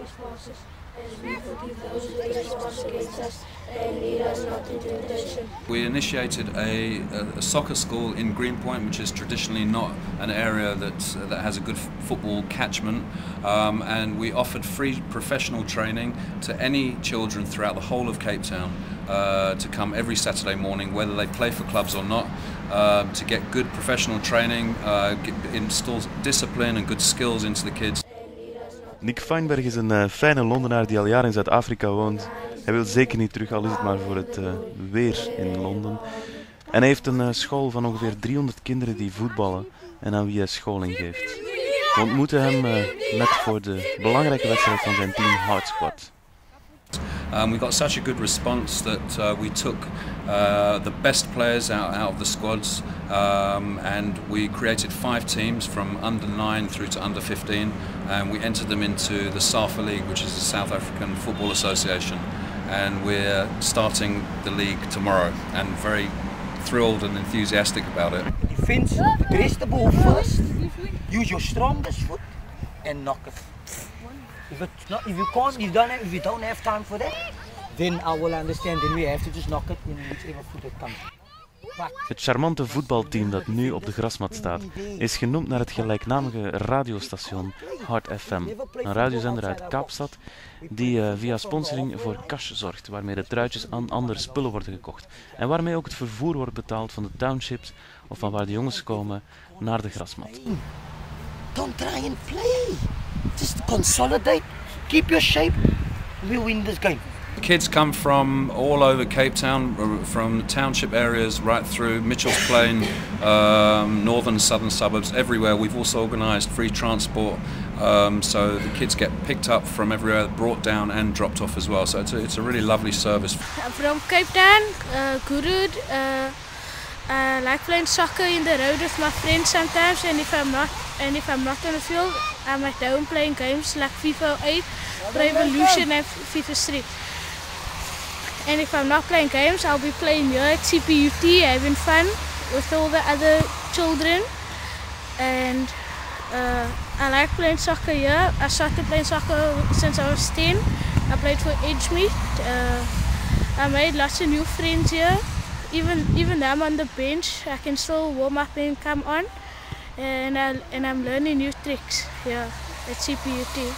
trespasses, as we forgive those who trespass against us, and lead us not into temptation. We initiated a soccer school in Greenpoint, which is traditionally not an area that has a good football catchment, and we offered free professional training to any children throughout the whole of Cape Town to come every Saturday morning, whether they play for clubs or not, to get good professional training, install discipline and good skills into the kids. Nick Feinberg is een fijne Londenaar die al jaren in Zuid-Afrika woont. Hij wil zeker niet terug, al is het maar voor het weer in Londen. En hij heeft een school van ongeveer 300 kinderen die voetballen en aan wie hij scholing geeft. We ontmoeten hem net voor de belangrijke wedstrijd van zijn team Hard Squad. We got such a good response that we took the best players out of the squads, and we created 5 teams from under 9 through to under 15, and we entered them into the SAFA League, which is the South African Football Association, and we're starting the league tomorrow, and very thrilled and enthusiastic about it. Defense, address the ball first, use your strongest foot and knock it. If you don't have time for that, then I will understand. Then we have to just knock it in whichever foot it comes. Het charmante voetbalteam dat nu op de grasmat staat, is genoemd naar het gelijknamige radiostation Hard FM. Een radiozender uit Kaapstad die via sponsoring voor cash zorgt, waarmee de truitjes aan andere spullen worden gekocht. En waarmee ook het vervoer wordt betaald van de townships of van waar de jongens komen naar de grasmat. Don't try and play. Just consolidate, keep your shape, we'll win this game. Kids come from all over Cape Town, from the township areas right through Mitchell's Plain, northern and southern suburbs, everywhere. We've also organised free transport, so the kids get picked up from everywhere, brought down and dropped off as well. So it's a really lovely service. I'm from Cape Town, Gurud. I like playing soccer in the road with my friends sometimes, and if I'm not on the field, I'm at home playing games like FIFA 8, Revolution and FIFA Street. And if I'm not playing games, I'll be playing here at CPUT, having fun with all the other children. And I like playing soccer here. I started playing soccer since I was 10. I played for Edgemead. I made lots of new friends here. Even though I'm on the bench, I can still warm up and come on. And I'm learning new tricks here at CPUT.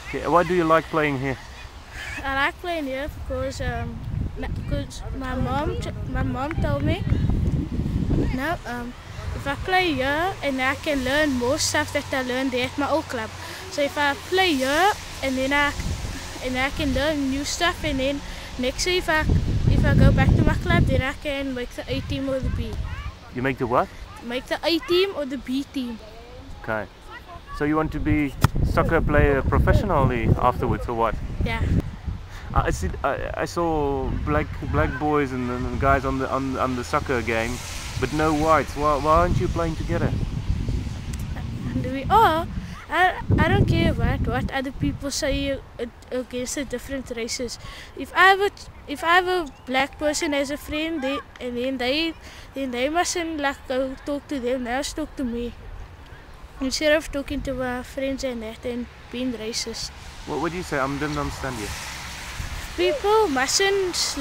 Okay, why do you like playing here? I like playing here because my mom told me if I play here and I can learn more stuff that I learned there at my old club. So if I play here and then I can learn new stuff, and then next year if I go back to my club, then I can make the A team or the B. You make the what? Make the A team or the B team. Okay. So you want to be soccer player professionally afterwards, or what? Yeah. I saw black boys and guys on the soccer game, but no whites. Why aren't you playing together? I don't care what other people say against the different races. If I have a black person as a friend, then they mustn't like go talk to them. They must talk to me instead of talking to my friends and that and being racist. What do you say? I didn't understand you. People mustn't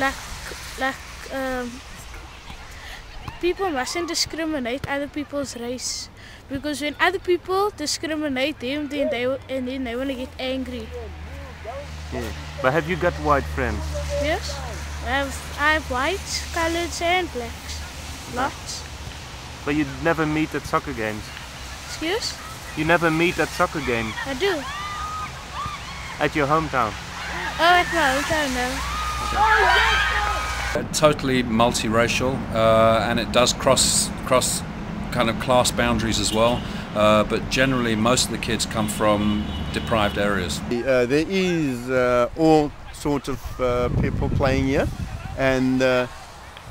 people mustn't discriminate other people's race, because when other people discriminate them, then they want to get angry. Yeah. But have you got white friends? Yes, I have whites, coloreds and blacks, lots. But you never meet at soccer games. Excuse? You never meet at soccer games. I do. At your hometown. Oh, at my hometown now. Totally multiracial, and it does cross kind of class boundaries as well. But generally, most of the kids come from deprived areas. There is all sorts of people playing here, and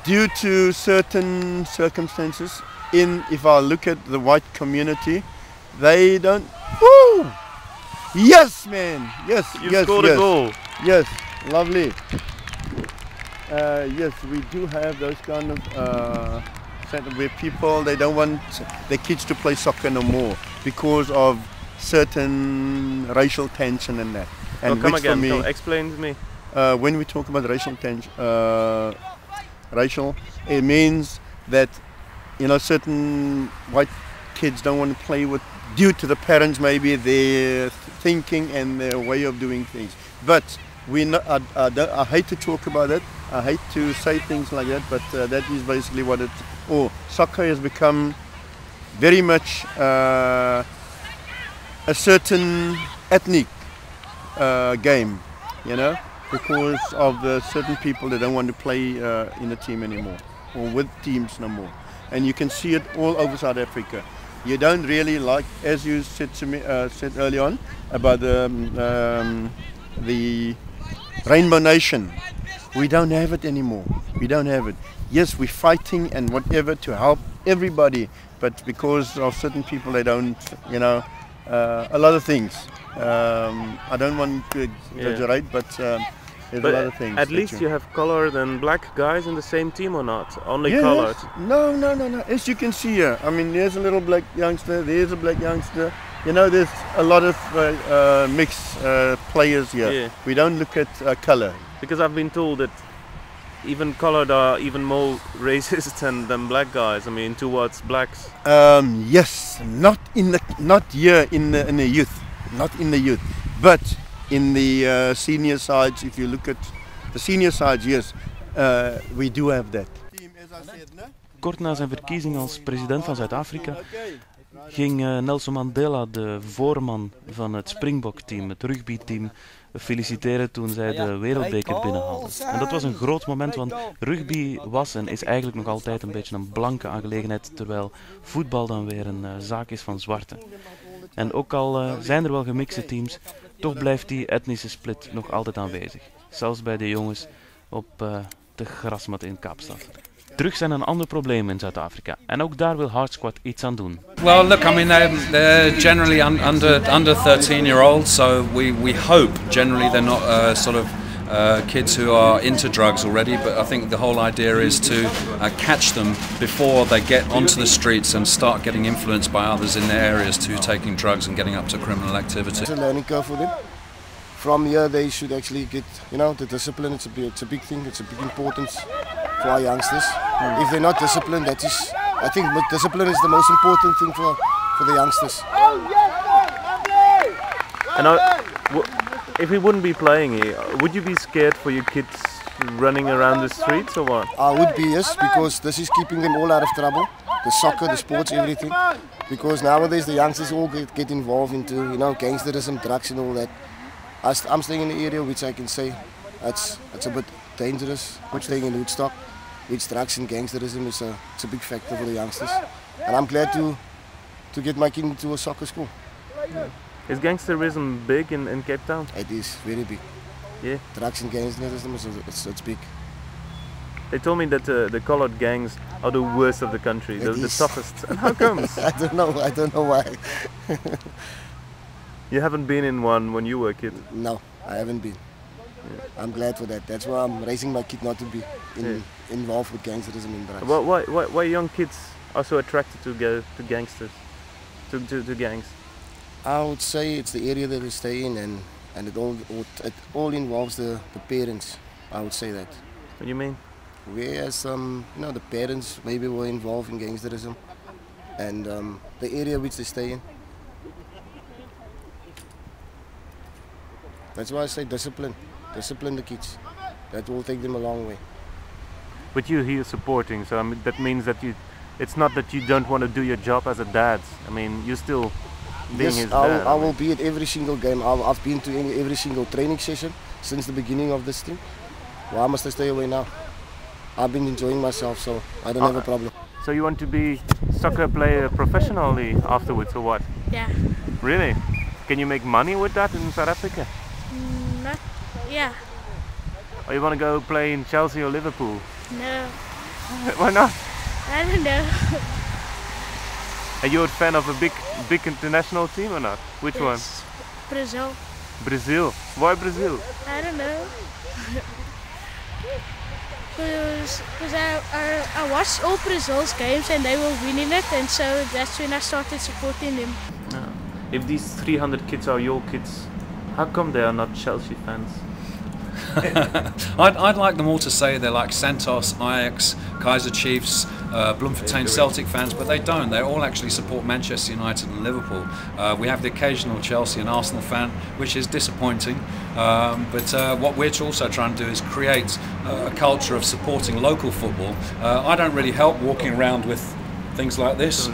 due to certain circumstances, if I look at the white community, they don't. Woo! Yes, man. Yes, you scored a goal. Yes, lovely. Yes, we do have those kind of where people, they don't want their kids to play soccer no more because of certain racial tension and that. And come which again, for me, explain to me. when we talk about racial tension, it means that certain white kids don't want to play with, due to the parents maybe their thinking and their way of doing things. But I hate to talk about it. I hate to say things like that. But that is basically what it. Soccer has become very much a certain ethnic game, because of the certain people that don't want to play in a team anymore or with teams no more. And you can see it all over South Africa. You don't really like, as you said to me said early on about the Rainbow Nation. We don't have it anymore. We don't have it. Yes, we're fighting and whatever to help everybody, but because of certain people, they don't. A lot of things. I don't want to exaggerate, but there's a lot of things. At least you have colored and black guys in the same team, or not? Only yes. colored? No. As you can see here, I mean, there's a little black youngster, there's a black youngster. There's a lot of mixed players here. Yeah. We don't look at color. Because I've been told that even colored are even more racist than black guys. I mean, towards blacks. Yes, not here in the youth, not in the youth, but in the senior sides. If you look at the senior sides, yes, we do have that. Kort na zijn verkiezing als president van Zuid-Afrika ging Nelson Mandela, de voorman van het Springbok-team, het rugbyteam, feliciteren toen zij de wereldbeker binnenhaalden. En dat was een groot moment, want rugby was en is eigenlijk nog altijd een beetje een blanke aangelegenheid, terwijl voetbal dan weer een zaak is van zwarte. En ook al zijn er wel gemixte teams, toch blijft die etnische split nog altijd aanwezig. Zelfs bij de jongens op de grasmat in Kaapstad. Drugs zijn een ander probleem in Zuid-Afrika en ook daar wil Hard Squad iets aan doen. Well, look, I mean, they're generally under 13-year-olds, so we hope generally they're not sort of kids who are into drugs already, but I think the whole idea is to catch them before they get onto the streets and start getting influenced by others in their areas to taking drugs and getting up to criminal activity. It's a learning curve for them. From here they should actually get, the discipline. It's a big thing, it's a big importance for our youngsters. If they're not disciplined, I think discipline is the most important thing for the youngsters. And if we wouldn't be playing here, would you be scared for your kids running around the streets or what? I would be, yes, because this is keeping them all out of trouble. The soccer, the sports, everything. Because nowadays the youngsters all get involved into, gangsterism, drugs and all that. I'm staying in the area which I can say it's a bit dangerous. Staying in Woodstock, which drugs and gangsterism is a big factor for the youngsters. And I'm glad to get my kid into a soccer school. Yeah. Is gangsterism big in Cape Town? It is very big. Yeah. Drugs and gangsterism it's big. They told me that the colored gangs are the worst of the country, the toughest. And how comes? I don't know why. You haven't been in one when you were a kid? No, I haven't been. Yeah. I'm glad for that. That's why I'm raising my kid not to be involved with gangsterism and drugs. Why young kids are so attracted to gangsters, to gangs? I would say it's the area that they stay in, and it all involves the parents. I would say that. What do you mean? Whereas the parents maybe were involved in gangsterism, and the area which they stay in. That's why I say discipline the kids. That will take them a long way. But you're here supporting, so I mean, that means that it's not that you don't want to do your job as a dad. I mean, you're still being his dad. I will be at every single game. I've been to every single training session since the beginning of this thing. Why must I stay away now? I've been enjoying myself, so I don't have a problem. So you want to be soccer player professionally afterwards, or what? Yeah. Really? Can you make money with that in South Africa? Yeah. Or you want to go play in Chelsea or Liverpool? No. Why not? I don't know. Are you a fan of a big international team or not? Which one? Brazil. Brazil? Why Brazil? I don't know. Because I watched all Brazil's games and they were winning it, and so that's when I started supporting them. No. if these 300 kids are your kids, how come they are not Chelsea fans? I'd like them all to say they're like Santos, Ajax, Kaiser Chiefs, Bloemfontein Celtic fans, but they don't. They all actually support Manchester United and Liverpool. We have the occasional Chelsea and Arsenal fan, which is disappointing. But what we're also trying to do is create a culture of supporting local football. I don't really help walking around with things like this.